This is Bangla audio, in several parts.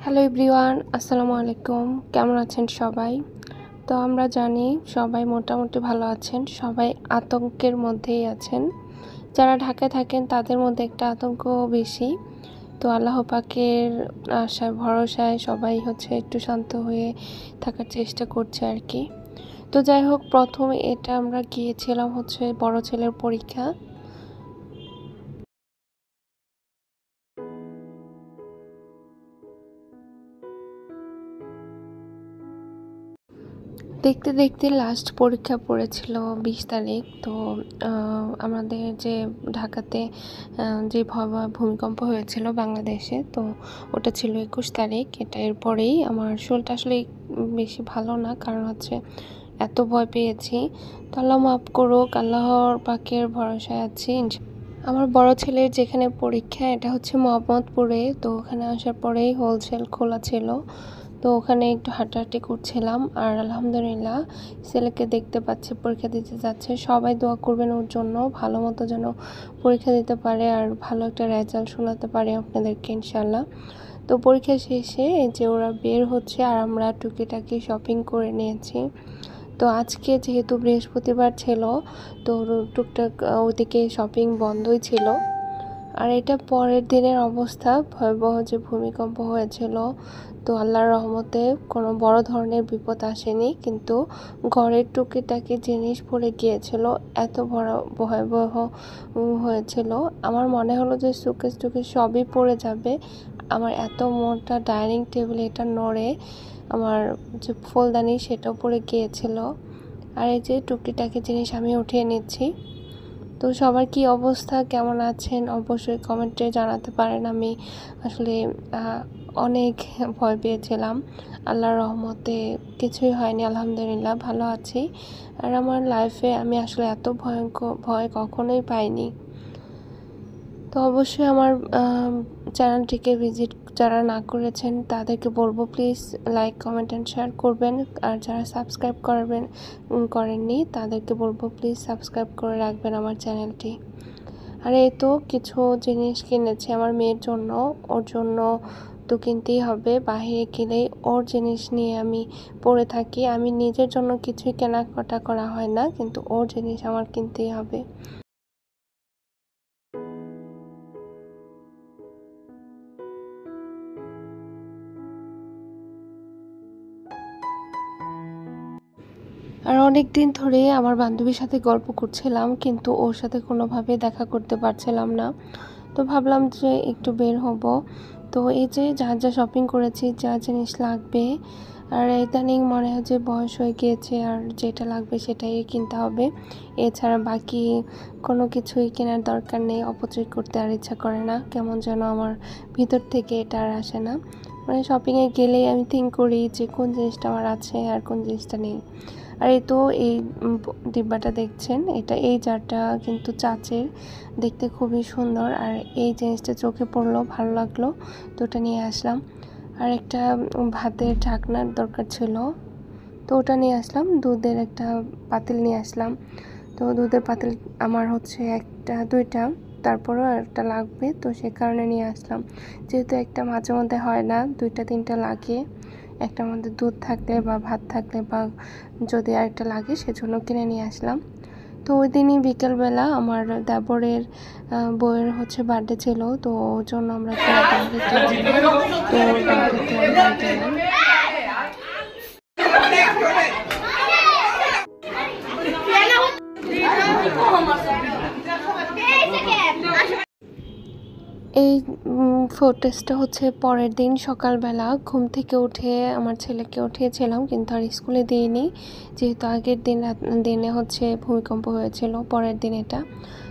হ্যালো এভরিওয়ান, আসসালামু আলাইকুম। কেমন আছেন সবাই? তো আমরা জানি সবাই মোটামুটি ভালো আছেন, সবাই আতঙ্কের মধ্যেই আছেন। যারা ঢাকায় থাকেন তাদের মধ্যে একটা আতঙ্ক বেশি। তো আল্লাহ পাকের আশায় ভরসায় সবাই একটু শান্ত হয়ে থাকার চেষ্টা করছে আর কি। তো যাই হোক, প্রথমে এটা আমরা গিয়েছিলাম বড় ছেলের পরীক্ষা। দেখতে দেখতে লাস্ট পরীক্ষা পড়েছিল 20 তারিখ। তো আমাদের যে ঢাকাতে যে ভূমিকম্প হয়েছিল বাংলাদেশে, তো ওটা ছিল 21 তারিখ। এটা এরপরেই আমার শরীরটা আসলে বেশি ভালো না, কারণ এত ভয় পেয়েছি। তো আল্লাহ মাফ করুক, আল্লাহর পাকের ভরসায় আছি। আমার বড় ছেলের যেখানে পরীক্ষা, এটা মোহাম্মদপুরে। তো ওখানে আসার পরেই হোলসেল খোলা ছিল, তো ওখানে একটু হাঁটাহাঁটি করছিলাম। আর আলহামদুলিল্লাহ ছেলেকে দেখতে পাচ্ছি পরীক্ষা দিতে যাচ্ছে। সবাই দোয়া করবেন ওর জন্য, ভালো মতো যেন পরীক্ষা দিতে পারে আর ভালো একটা রেজাল্ট শোনাতে পারে আপনাদেরকে ইনশাল্লাহ। তো পরীক্ষা শেষে এই যে ওরা বের হচ্ছে আর আমরা টুকিটাকি শপিং করে নিয়েছি। তো আজকে যেহেতু বৃহস্পতিবার ছিল, তো টুকটাক ওদিকে শপিং বন্ধই ছিল। আর এটা পরের দিনের অবস্থা, ভয়াবহ যে ভূমিকম্প হয়েছিল। তো আল্লাহর রহমতে কোনো বড় ধরনের বিপদ আসেনি, কিন্তু ঘরের টুকিটাকি জিনিস পড়ে গিয়েছিল। এত বড় ভয়াবহ হয়েছিল, আমার মনে হলো যে সুকেস টুকেস সবই পড়ে যাবে। আমার এত মোটা ডাইনিং টেবিল, এটা নড়ে আমার যে ফুলদানি সেটাও পড়ে গিয়েছিল। আর এই যে টুকিটাকি জিনিস আমি উঠিয়ে নিচ্ছি। তো সবার কি অবস্থা, কেমন আছেন অবশ্যই কমেন্টে জানাতে পারেন। আমি আসলে অনেক ভয় পেয়েছিলাম। আল্লাহর রহমতে কিছুই হয়নি, আলহামদুলিল্লাহ ভালো আছি। আর আমার লাইফে আমি আসলে এত ভয় কখনোই পাইনি। তো অবশ্যই আমার চ্যানেলটিকে ভিজিট যারা না করেছেন তাদেরকে বলবো please like, comment and share করবেন। আর যারা সাবস্ক্রাইব করেননি তাদেরকে বলবো প্লিজ সাবস্ক্রাইব করে রাখবেন আমার চ্যানেলটি। আর এই তো কিছু জিনিস কিনেছি আমার মেয়ের জন্য, ওর জন্য তো কিনতেই হবে। বাহিরে গেলেই ওর জিনিস নিয়ে আমি পড়ে থাকি। আমি নিজের জন্য কিছুই কেনাকাটা করা হয় না, কিন্তু ওর জিনিস আমার কিনতেই হবে। আর অনেক দিন ধরে আমার বান্ধবীর সাথে গল্প করছিলাম, কিন্তু ওর সাথে কোনোভাবে দেখা করতে পারছিলাম না। তো ভাবলাম যে একটু বের হব। তো এই যে যা যা শপিং করেছি, যা জিনিস লাগবে, আর ইদানিং মনে হয় যে বয়স হয়ে গিয়েছে আর যেটা লাগবে সেটাই কিনতে হবে। এছাড়া বাকি কোনো কিছুই কেনার দরকার নেই, অপচয় করতে আর ইচ্ছা করে না। কেমন যেন আমার ভিতর থেকে এটা আর আসে না। মানে শপিংয়ে গেলেই আমি থিঙ্ক করি যে কোন জিনিসটা আমার আছে আর কোন জিনিসটা নেই। আর এই তো এই ডিব্বাটা দেখছেন, এই জারটা কিন্তু চাচের, দেখতে খুবই সুন্দর। আর এই জিনিসটা চোখে পড়লো, ভালো লাগলো, তো ওটা নিয়ে আসলাম। আর একটা ভাতের ঢাকনার দরকার ছিল, তো ওটা নিয়ে আসলাম। দুধের একটা পাতিল নিয়ে আসলাম। তো দুধের পাতিল আমার একটা দুইটা, তারপরেও একটা লাগবে, তো সে কারণে নিয়ে আসলাম। যেহেতু একটা মাঝে মধ্যে হয় না, দুইটা তিনটা লাগে। একটার মধ্যে দুধ থাকলে বা ভাত থাকলে বা যদি আরেকটা লাগে, সেজন্য কিনে নিয়ে আসলাম। তো ওই দিনই বিকেলবেলা আমার দেবরের বউয়ের বার্থডে ছিল, তো ওর জন্য আমরা এই ফুটেজটা পরের দিন সকালবেলা ঘুম থেকে উঠে আমার ছেলেকে উঠিয়েছিলাম, কিন্তু আর স্কুলে দিইনি, যেহেতু আগের দিনে ভূমিকম্প হয়েছিল। পরের দিন এটা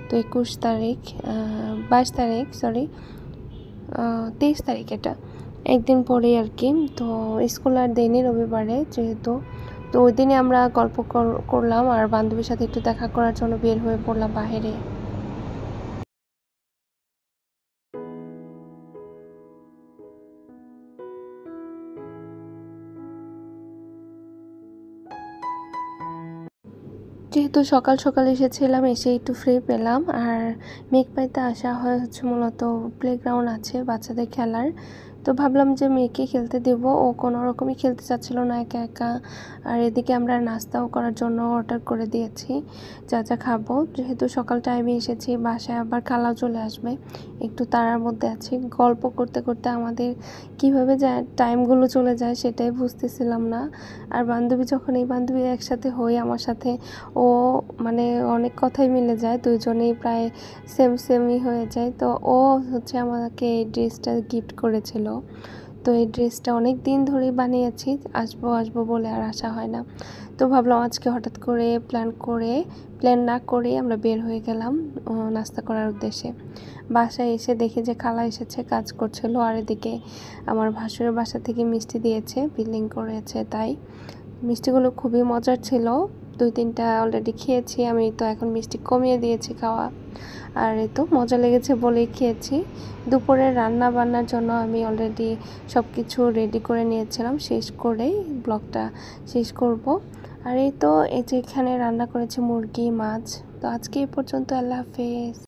তো 21 তারিখ, 22 তারিখ, সরি 23 তারিখ, এটা একদিন পরেই আর কি। তো স্কুল আর দিইনি রবিবারে যেহেতু। তো ওই দিনে আমরা গল্প করলাম আর বান্ধবীর সাথে একটু দেখা করার জন্য বের হয়ে পড়লাম বাইরে। যেহেতু সকাল সকাল এসেছিলাম, এসে একটু ফ্রি পেলাম। আর মেঘপাইতে আসা হয় মূলত প্লেগ্রাউন্ড আছে বাচ্চাদের খেলার, তো ভাবলাম যে মেয়েকে খেলতে দেব, ও কোনো রকমই খেলতে চাচ্ছিল না একা একা। আর এদিকে আমরা নাস্তাও করার জন্য অর্ডার করে দিয়েছি যা যা খাবো, যেহেতু সকাল টাইমে এসেছি, বাসায় আবার খালাও চলে আসবে, একটু তাড়ার মধ্যে আছি। গল্প করতে করতে আমাদের কিভাবে যায় টাইমগুলো চলে যায় সেটাই বুঝতেছিলাম না। আর বান্ধবী যখন এই বান্ধবী একসাথে হই আমার সাথে, ও মানে অনেক কথাই মিলে যায়, দুজনেই প্রায় সেমই হয়ে যায়। তো ও হচ্ছে আমাকে এই ড্রেসটা গিফট করেছিল। তো এই ড্রেসটা অনেক দিন ধরেই বানিয়েছি, আসবো বলে আর আসা হয় না। তো ভাবলাম আজকে হঠাৎ করে প্ল্যান না করে আমরা বের হয়ে গেলাম নাস্তা করার উদ্দেশ্যে। বাসায় এসে দেখি যে খালা এসেছে, কাজ করছিল, আর এদিকে আমার ভাসুরের বাসা থেকে মিষ্টি দিয়েছে, বিলিং করেছে। তাই মিষ্টিগুলো খুবই মজার ছিল, 2-3টা অলরেডি খেয়েছি আমি। তো এখন মিষ্টি কমিয়ে দিয়েছি খাওয়া, আর এই তো মজা লেগেছে বলেই খেয়েছি। দুপুরে রান্না বান্নার জন্য আমি অলরেডি সব কিছু রেডি করে নিয়েছিলাম, শেষ করেই ব্লগটা শেষ করব। আর এই তো এই যে এখানে রান্না করেছি মুরগি মাছ। তো আজকে এই পর্যন্ত, আল্লাহ হাফেজ।